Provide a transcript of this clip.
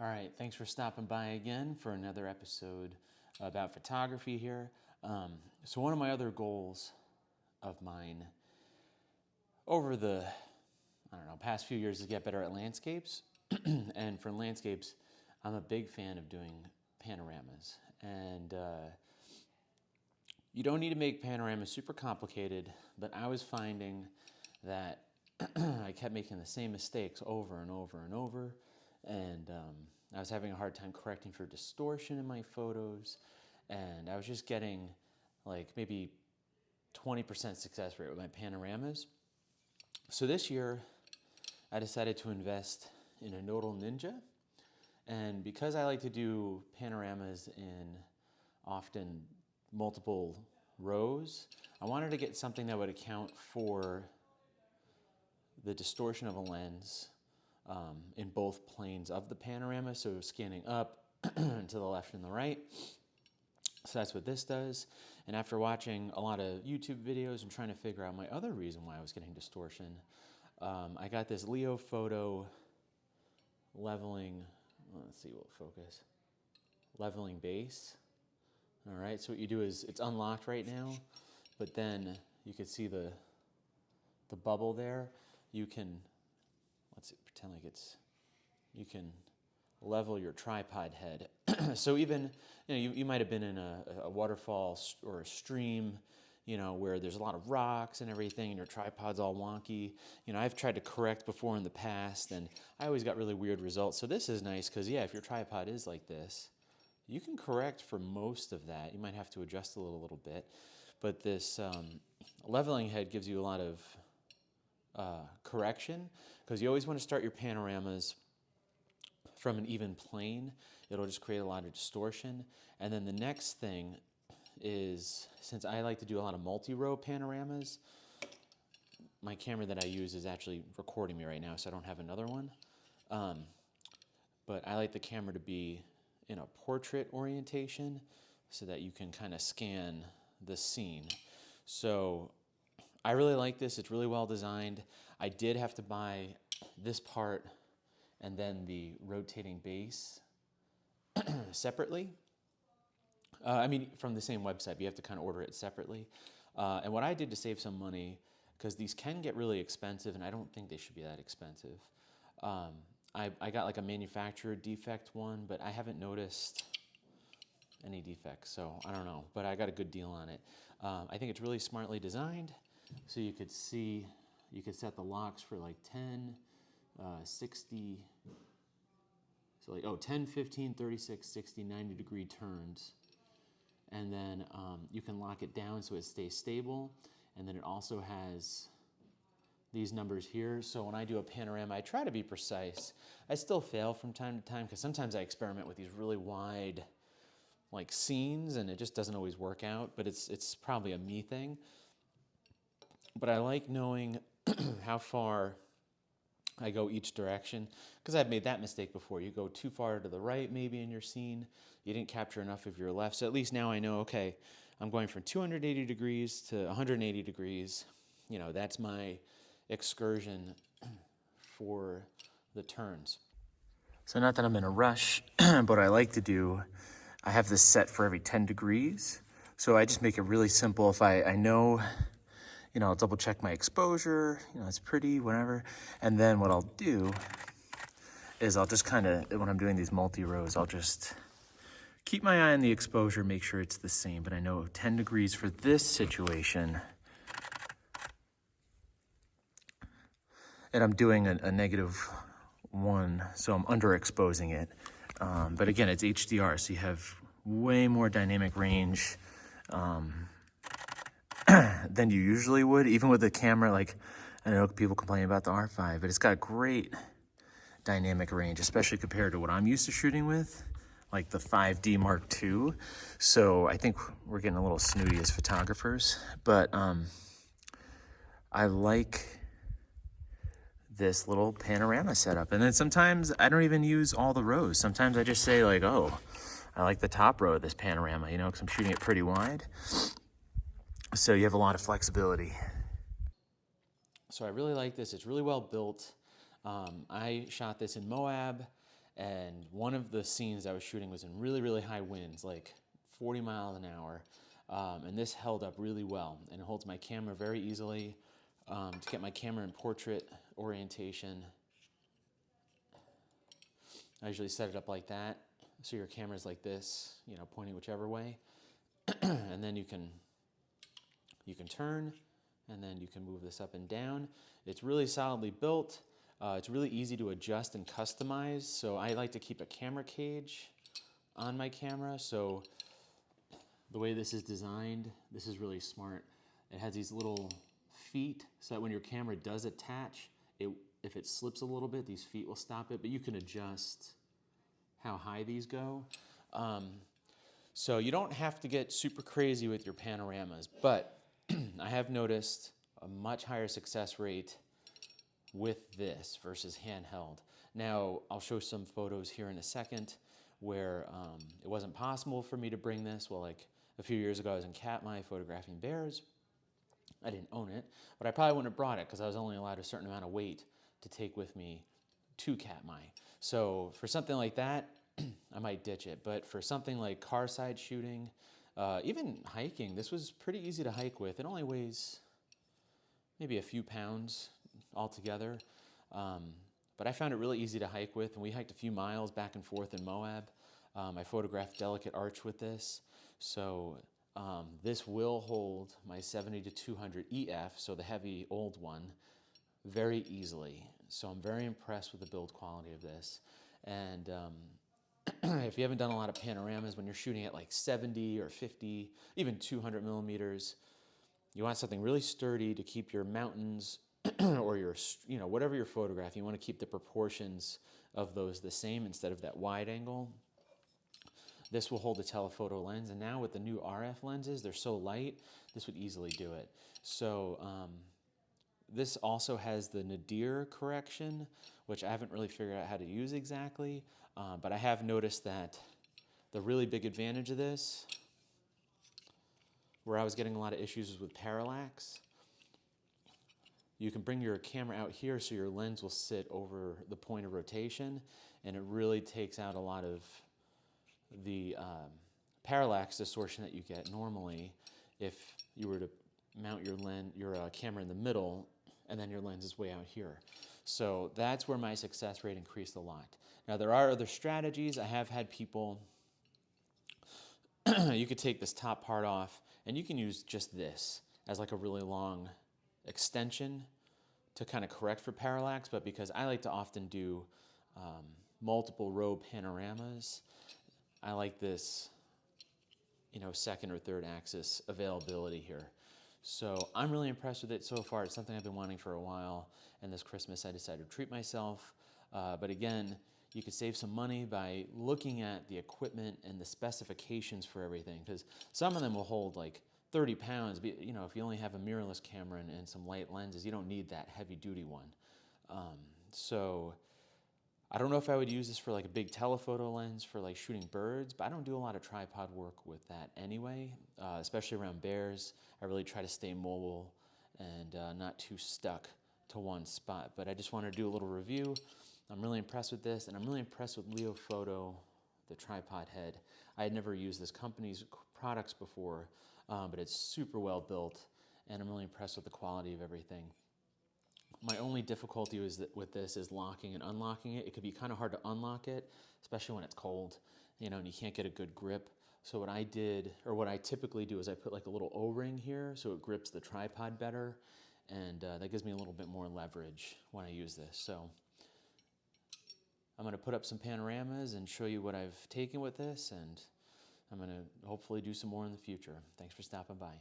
All right, thanks for stopping by again for another episode about photography here. So one of my other goals of mine over the, past few years is to get better at landscapes. And for landscapes, I'm a big fan of doing panoramas. And you don't need to make panoramas super complicated, but I was finding that I kept making the same mistakes over and over and over. And I was having a hard time correcting for distortion in my photos, and I was just getting like maybe 20% success rate with my panoramas. So this year, I decided to invest in a Nodal Ninja, and because I like to do panoramas in often multiple rows, I wanted to get something that would account for the distortion of a lens in both planes of the panorama, so scanning up to the left and the right. So that's what this does. And after watching a lot of YouTube videos and trying to figure out my other reason why I was getting distortion, I got this Leo Photo leveling, let's see, what focus, leveling base. All right, so what you do is, it's unlocked right now, but then you can see the bubble there. You can, let's pretend like you can level your tripod head. So even, you might have been in a waterfall or a stream, where there's a lot of rocks and everything, and your tripod's all wonky. I've tried to correct before in the past, and I always got really weird results. So this is nice because, if your tripod is like this, you can correct for most of that. You might have to adjust a little bit, but this leveling head gives you a lot of correction, because you always want to start your panoramas from an even plane. It'll just create a lot of distortion. And then the next thing is, since I like to do a lot of multi-row panoramas, my camera that I use is actually recording me right now, so I don't have another one. But I like the camera to be in a portrait orientation so that you can kind of scan the scene. So I really like this. It's really well designed. I did have to buy this part and then the rotating base separately. From the same website, but you have to kind of order it separately. And what I did to save some money, because these can get really expensive, and I don't think they should be that expensive. I got like a manufacturer defect one, but I haven't noticed any defects, so I don't know. But I got a good deal on it. I think it's really smartly designed. So you could see, you could set the locks for like 10, 60, so like, 10, 15, 36, 60, 90 degree turns. And then you can lock it down so it stays stable. And then it also has these numbers here. So when I do a panorama, I try to be precise. I still fail from time to time, because sometimes I experiment with these really wide like scenes and it just doesn't always work out, but it's probably a me thing. But I like knowing how far I go each direction, because I've made that mistake before. You go too far to the right maybe in your scene, you didn't capture enough of your left. So at least now I know, okay, I'm going from 280 degrees to 180 degrees. That's my excursion for the turns. So not that I'm in a rush, but what I like to do, I have this set for every 10 degrees. So I just make it really simple. If I know, I'll double check my exposure, it's pretty, whatever. And then what I'll do is I'll just kind of, when I'm doing these multi-rows, I'll just keep my eye on the exposure, make sure it's the same. But I know 10 degrees for this situation. And I'm doing a -1, so I'm underexposing it. But again, it's HDR, so you have way more dynamic range than you usually would, even with a camera. Like, I know people complain about the R5, but it's got great dynamic range, especially compared to what I'm used to shooting with, like the 5D Mark II. So I think we're getting a little snooty as photographers, but I like this little panorama setup. And then sometimes I don't even use all the rows. Sometimes I just say like, oh, I like the top row of this panorama, because I'm shooting it pretty wide. So you have a lot of flexibility. So I really like this. It's really well built. I shot this in Moab, And one of the scenes I was shooting was in really, really high winds, like 40 miles an hour. And this held up really well, and it holds my camera very easily. To get my camera in portrait orientation, I usually set it up like that. So your camera's like this, you know, pointing whichever way. And then you can turn, and then you can move this up and down. It's really solidly built. It's really easy to adjust and customize. So I like to keep a camera cage on my camera. So the way this is designed, this is really smart. It has these little feet so that when your camera does attach, if it slips a little bit, these feet will stop it, but you can adjust how high these go. So you don't have to get super crazy with your panoramas, but I have noticed a much higher success rate with this versus handheld. Now, I'll show some photos here in a second where it wasn't possible for me to bring this. Well, like a few years ago, I was in Katmai photographing bears. I didn't own it, but I probably wouldn't have brought it because I was only allowed a certain amount of weight to take with me to Katmai. So for something like that, I might ditch it. But for something like car side shooting, even hiking, this was pretty easy to hike with. It only weighs maybe a few pounds altogether. But I found it really easy to hike with, and we hiked a few miles back and forth in Moab. I photographed delicate arch with this. So this will hold my 70 to 200 EF, so the heavy old one, very easily. So I'm very impressed with the build quality of this. And if you haven't done a lot of panoramas, when you're shooting at like 70 or 50, even 200 millimeters, you want something really sturdy to keep your mountains or your, you know, whatever you're photographing, you want to keep the proportions of those the same instead of that wide angle. This will hold a telephoto lens, and now with the new RF lenses, they're so light, this would easily do it. So this also has the nadir correction, which I haven't really figured out how to use exactly, but I have noticed that the really big advantage of this, where I was getting a lot of issues, was with parallax. You can bring your camera out here so your lens will sit over the point of rotation, and it really takes out a lot of the parallax distortion that you get normally if you were to mount your camera in the middle and then your lens is way out here. So that's where my success rate increased a lot. Now there are other strategies. I have had people, you could take this top part off and you can use just this as like a really long extension to kind of correct for parallax, but because I like to often do multiple row panoramas, I like this, you know, second or third axis availability here. So I'm really impressed with it so far. It's something I've been wanting for a while, and this Christmas I decided to treat myself. But again, you could save some money by looking at the equipment and the specifications for everything, because some of them will hold like 30 pounds. But, you know, if you only have a mirrorless camera and some light lenses, you don't need that heavy-duty one. So I don't know if I would use this for like a big telephoto lens for like shooting birds, but I don't do a lot of tripod work with that anyway, especially around bears. I really try to stay mobile and not too stuck to one spot. But I just want to do a little review. I'm really impressed with this, and I'm really impressed with Leo Photo, the tripod head. I had never used this company's products before, but it's super well built, and I'm really impressed with the quality of everything. My only difficulty with this is locking and unlocking it. It could be kind of hard to unlock it, especially when it's cold, you know, and you can't get a good grip. So what I did, or what I typically do, is I put like a little O-ring here so it grips the tripod better, and that gives me a little bit more leverage when I use this. So I'm going to put up some panoramas and show you what I've taken with this, and I'm going to hopefully do some more in the future. Thanks for stopping by.